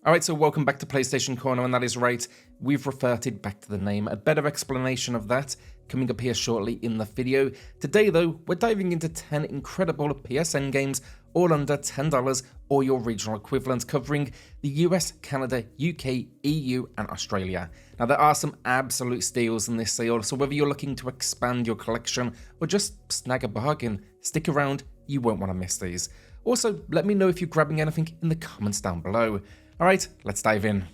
Alright, so welcome back to PlayStation Corner, and that is right, we've reverted back to the name. A better explanation of that coming up here shortly in the video. Today though, we're diving into 10 incredible PSN games, all under $10 or your regional equivalent, covering the US, Canada, UK, EU and Australia. Now there are some absolute steals in this sale, so whether you're looking to expand your collection or just snag a bargain, stick around, you won't want to miss these. Also, let me know if you're grabbing anything in the comments down below. Alright, let's dive in.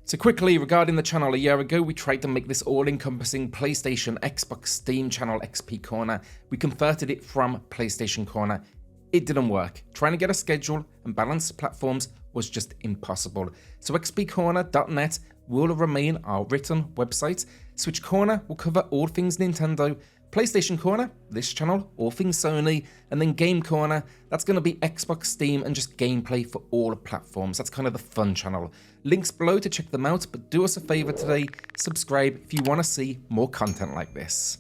So quickly, regarding the channel, a year ago we tried to make this all-encompassing PlayStation, Xbox, Steam channel XP Corner. We converted it from PlayStation Corner. It didn't work. Trying to get a schedule and balance platforms was just impossible. So xpcorner.net will remain our written website. Switch Corner will cover all things Nintendo. PlayStation Corner, this channel, all things Sony, and then Game Corner, that's going to be Xbox, Steam, and just gameplay for all platforms. That's kind of the fun channel. Links below to check them out, but do us a favor today, subscribe if you want to see more content like this.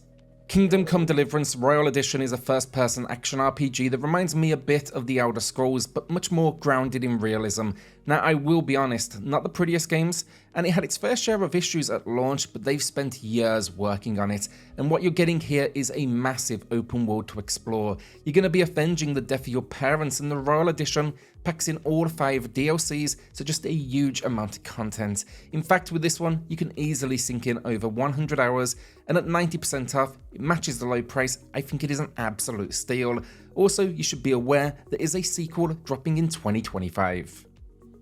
Kingdom Come Deliverance Royal Edition is a first-person action RPG that reminds me a bit of The Elder Scrolls, but much more grounded in realism. Now, I will be honest, not the prettiest games, and it had its fair share of issues at launch, but they've spent years working on it, and what you're getting here is a massive open world to explore. You're going to be avenging the death of your parents, and the Royal Edition packs in all 5 DLCs, so just a huge amount of content. In fact, with this one, you can easily sink in over 100 hours, and at 90% off, it matches the low price. I think it is an absolute steal. Also, you should be aware there is a sequel dropping in 2025.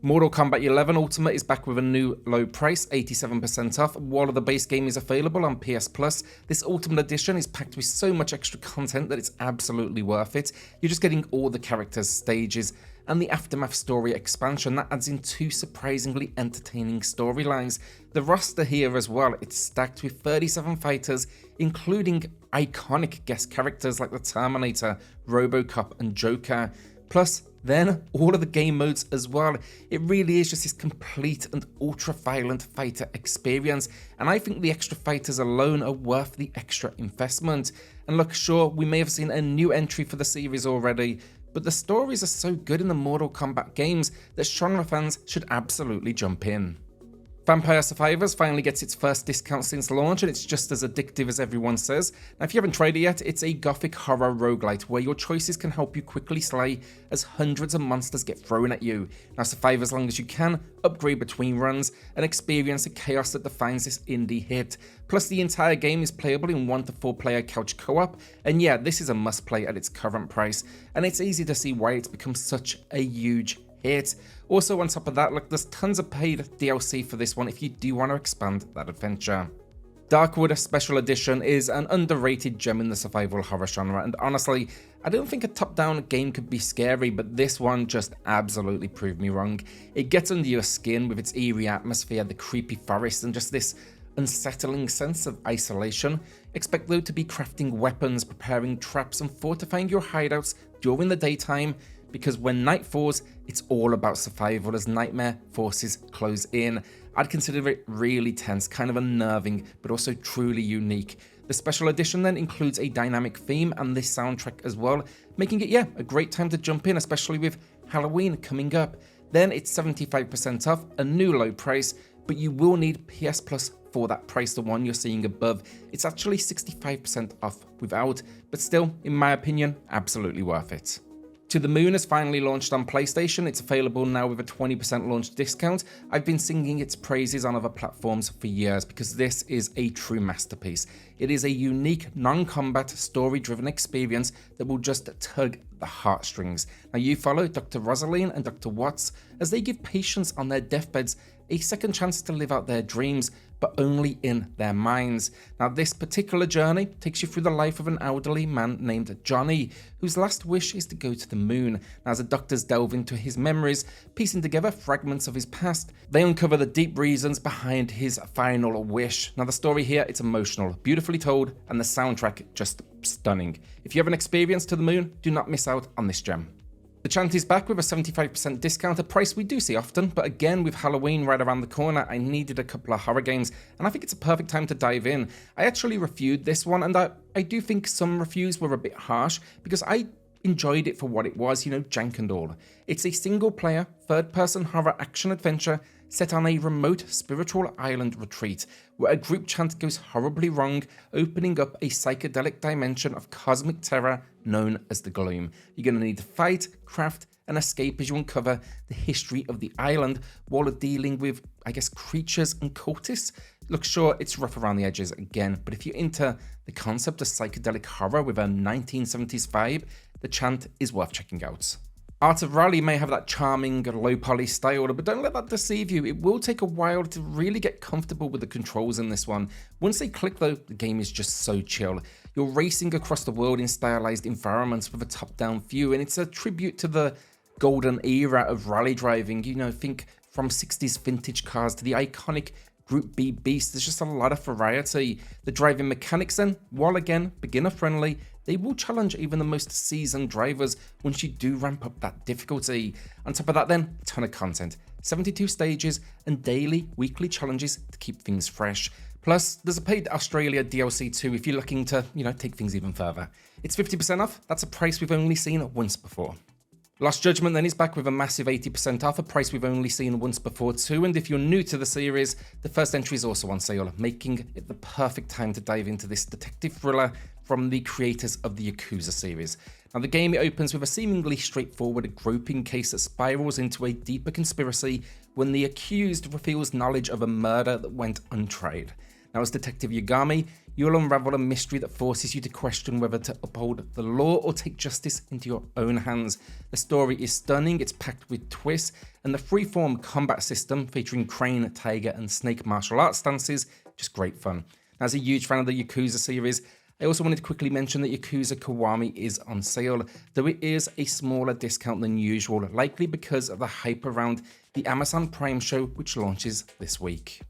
Mortal Kombat 11 Ultimate is back with a new low price, 87% off. While the base game is available on PS Plus, this Ultimate Edition is packed with so much extra content that it's absolutely worth it. You're just getting all the characters' stages, and the Aftermath story expansion that adds in 2 surprisingly entertaining storylines. The roster here as well, it's stacked with 37 fighters, including iconic guest characters like the Terminator, RoboCop and Joker. Plus, then, all of the game modes as well. It really is just this complete and ultra-violent fighter experience, and I think the extra fighters alone are worth the extra investment. And look, sure, we may have seen a new entry for the series already, but the stories are so good in the Mortal Kombat games that genre fans should absolutely jump in. Vampire Survivors finally gets its first discount since launch, and it's just as addictive as everyone says. Now, if you haven't tried it yet, it's a gothic horror roguelite where your choices can help you quickly slay as hundreds of monsters get thrown at you. Now, survive as long as you can, upgrade between runs, and experience the chaos that defines this indie hit. Plus, the entire game is playable in 1 to 4 player couch co-op, and yeah, this is a must play at its current price, and it's easy to see why it's become such a huge hit. Also, on top of that, look, there's tons of paid DLC for this one if you do want to expand that adventure. Darkwood Special Edition is an underrated gem in the survival horror genre, and honestly, I don't think a top-down game could be scary, but this one just absolutely proved me wrong. It gets under your skin with its eerie atmosphere, the creepy forest, and just this unsettling sense of isolation. Expect though to be crafting weapons, preparing traps, and fortifying your hideouts during the daytime, because when night falls, it's all about survival as nightmare forces close in. I'd consider it really tense, kind of unnerving, but also truly unique. The special edition then includes a dynamic theme and this soundtrack as well, making it, a great time to jump in, especially with Halloween coming up. Then it's 75% off, a new low price, but you will need PS Plus for that price, the one you're seeing above. It's actually 65% off without, but still, in my opinion, absolutely worth it. To the Moon has finally launched on PlayStation. It's available now with a 20% launch discount. I've been singing its praises on other platforms for years because this is a true masterpiece. It is a unique, non-combat, story-driven experience that will just tug the heartstrings. Now you follow Dr. Rosaline and Dr. Watts as they give patients on their deathbeds a second chance to live out their dreams, but only in their minds. Now, this particular journey takes you through the life of an elderly man named Johnny, whose last wish is to go to the moon. Now, as the doctors delve into his memories, piecing together fragments of his past, they uncover the deep reasons behind his final wish. Now, the story here, it's emotional, beautifully told, and the soundtrack just stunning. If you have an experience to the moon, do not miss out on this gem. The Chant is back with a 75% discount, a price we do see often, but again with Halloween right around the corner, I needed a couple of horror games, and I think it's a perfect time to dive in. I actually reviewed this one, and I do think some reviews were a bit harsh, because I enjoyed it for what it was, jank and all. It's a single-player, third-person horror action-adventure set on a remote spiritual island retreat where a group chant goes horribly wrong, opening up a psychedelic dimension of cosmic terror known as the Gloom. You're going to need to fight, craft, and escape as you uncover the history of the island while dealing with, I guess, creatures and cultists. Look, sure, it's rough around the edges again, but if you're into the concept of psychedelic horror with a 1970s vibe, the Chant is worth checking out. Art of Rally may have that charming, low-poly style, but don't let that deceive you. It will take a while to really get comfortable with the controls in this one. Once they click though, the game is just so chill. You're racing across the world in stylized environments with a top-down view, and it's a tribute to the golden era of rally driving. You know, think from 60s vintage cars to the iconic Group B beast. There's just a lot of variety. The driving mechanics then, while again beginner friendly, they will challenge even the most seasoned drivers once you do ramp up that difficulty. On top of that then, a ton of content, 72 stages and daily, weekly challenges to keep things fresh. Plus, there's a paid Australia DLC too if you're looking to, take things even further. It's 50% off. That's a price we've only seen once before. Lost Judgment then is back with a massive 80% off, a price we've only seen once before too, and if you're new to the series, the first entry is also on sale, making it the perfect time to dive into this detective thriller from the creators of the Yakuza series. Now the game, it opens with a seemingly straightforward groping case that spirals into a deeper conspiracy when the accused reveals knowledge of a murder that went untried. Now as Detective Yagami, you'll unravel a mystery that forces you to question whether to uphold the law or take justice into your own hands. The story is stunning, it's packed with twists, and the freeform combat system featuring crane, tiger, and snake martial arts stances, just great fun. Now, as a huge fan of the Yakuza series, I also wanted to quickly mention that Yakuza Kiwami is on sale, though it is a smaller discount than usual, likely because of the hype around the Amazon Prime show which launches this week.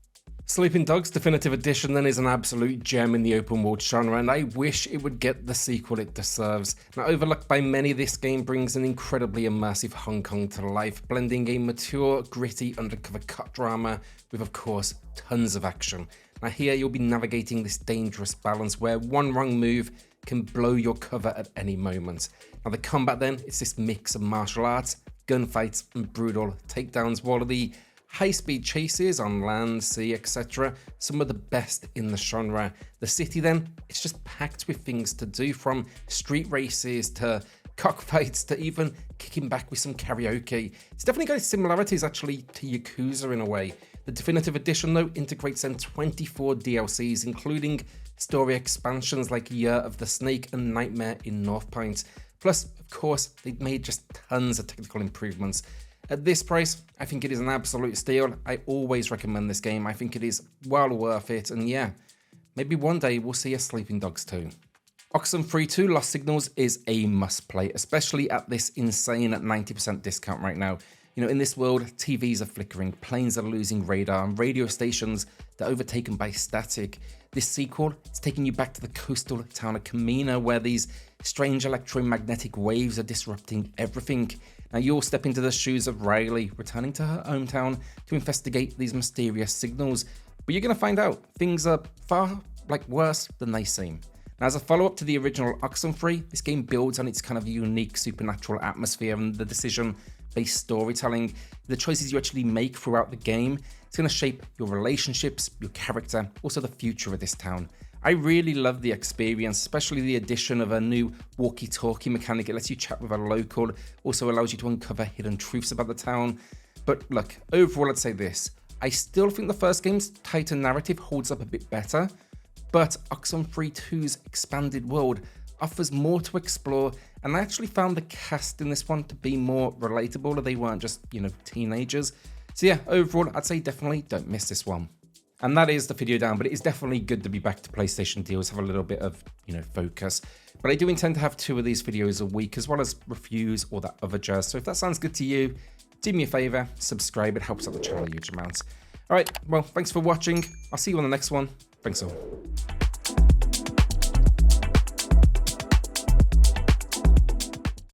Sleeping Dogs Definitive Edition then is an absolute gem in the open world genre, and I wish it would get the sequel it deserves. Now, overlooked by many, this game brings an incredibly immersive Hong Kong to life, blending a mature, gritty undercover cop drama with, of course, tons of action. Now here you'll be navigating this dangerous balance where one wrong move can blow your cover at any moment. Now the combat then, it's this mix of martial arts, gunfights, and brutal takedowns, while the high-speed chases on land, sea, etc. some of the best in the genre. The city then, it's just packed with things to do, from street races to cockfights to even kicking back with some karaoke. It's definitely got similarities actually to Yakuza in a way. The Definitive Edition though integrates 24 DLCs, including story expansions like Year of the Snake and Nightmare in North Point. Plus, of course, they've made just tons of technical improvements. At this price, I think it is an absolute steal. I always recommend this game. I think it is well worth it. And yeah, maybe one day we'll see a Sleeping Dogs 2. Oxenfree II Lost Signals is a must play, especially at this insane 90% discount right now. In this world, TVs are flickering, planes are losing radar, and radio stations that are overtaken by static. This sequel, it's taking you back to the coastal town of Kamina, where these strange electromagnetic waves are disrupting everything. Now you'll step into the shoes of Riley, returning to her hometown to investigate these mysterious signals. But you're going to find out things are far worse than they seem. Now, as a follow-up to the original Oxenfree, this game builds on its kind of unique supernatural atmosphere and the decision-based storytelling. The choices you actually make throughout the game, it's going to shape your relationships, your character, also the future of this town. I really love the experience, especially the addition of a new walkie-talkie mechanic. It lets you chat with a local, also allows you to uncover hidden truths about the town. But look, overall I'd say this. I still think the first game's tighter narrative holds up a bit better, but Oxenfree 2's expanded world offers more to explore, and I actually found the cast in this one to be more relatable. They weren't just, teenagers. So yeah, overall, I'd say definitely don't miss this one. And that is the video down, but it is definitely good to be back to PlayStation deals, have a little bit of, focus. But I do intend to have 2 of these videos a week, as well as reviews or that other jazz. So if that sounds good to you, do me a favor, subscribe. It helps out the channel a huge amount. All right, well, thanks for watching. I'll see you on the next one. Thanks all.